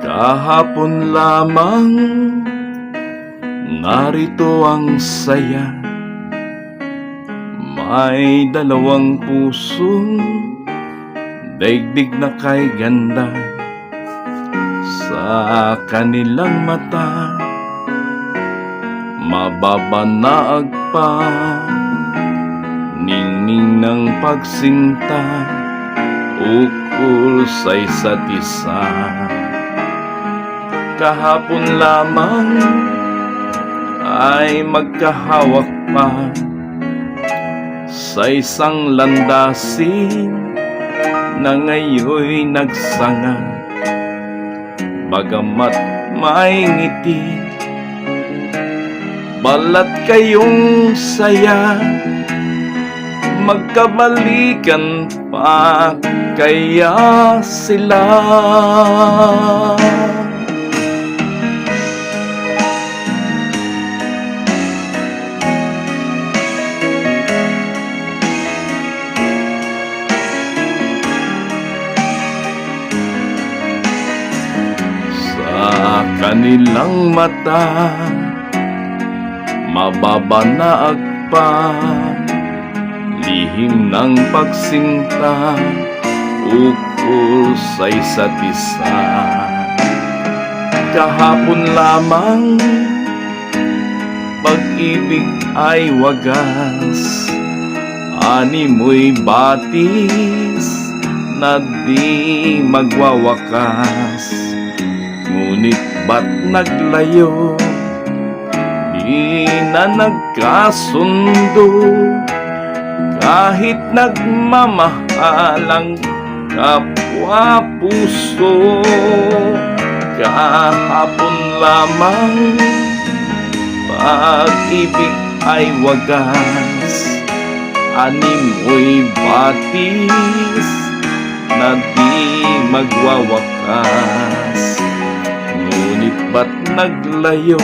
Kahapon lamang narito ang saya. May dalawang pusong daigdig na kay ganda. Sa kanilang mata mababanaag pa ningning ng pagsinta ukol sa isa't isa. Kahapon lamang ay magkahawak pa sa isang landasin na ngayoy nagsanga. Bagamat may ngiti, balat kayong saya, magkabalikan pa kaya sila. Sa kanilang mata mababanaag pa lihim ng pagsinta ukol sa isa't isa. Kahapon lamang pag-ibig ay wagas, animoy batis na di magwawakas. Ngunit ba't naglayo, di na nagkasundo, kahit nagmamahalang kapwa puso. Kahapon lamang pag-ibig ay wagas, animoy batis na di magwawakas. Ngunit ba't naglayo,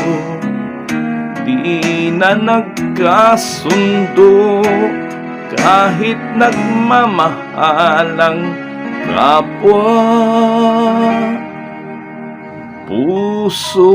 di na nagkasundo, kahit nagmamahalang kapwa puso.